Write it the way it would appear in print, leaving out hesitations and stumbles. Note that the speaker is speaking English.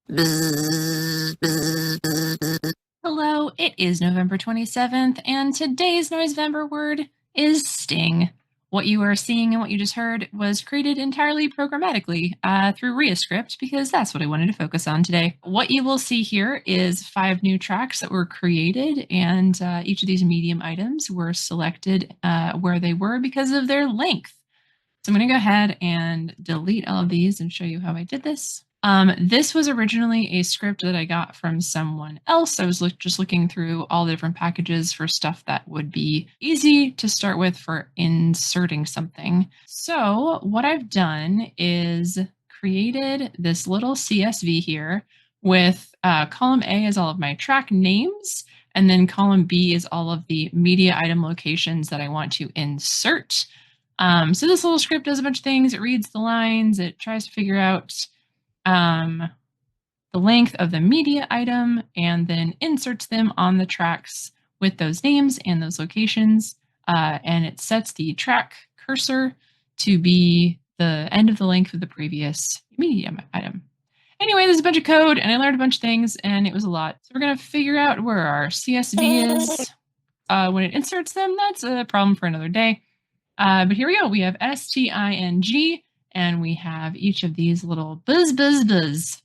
Hello, it is November 27th, and today's Noisevember word is sting. What you are seeing and what you just heard was created entirely programmatically through ReaScript because that's what I wanted to focus on today. What you will see here is 5 new tracks that were created, and each of these medium items were selected where they were because of their length. So I'm going to go ahead and delete all of these and show you how I did this. This was originally a script that I got from someone else. I was just looking through all the different packages for stuff that would be easy to start with for inserting something. So what I've done is created this little CSV here with column A is all of my track names, and then column B is all of the media item locations that I want to insert. So this little script does a bunch of things. It reads the lines. It tries to figure out the length of the media item and then inserts them on the tracks with those names and those locations. And it sets the track cursor to be the end of the length of the previous media item. Anyway, there's a bunch of code and I learned a bunch of things and it was a lot. So we're going to figure out where our CSV is. When it inserts them, that's a problem for another day. But here we go. We have STING, and we have each of these little buzz.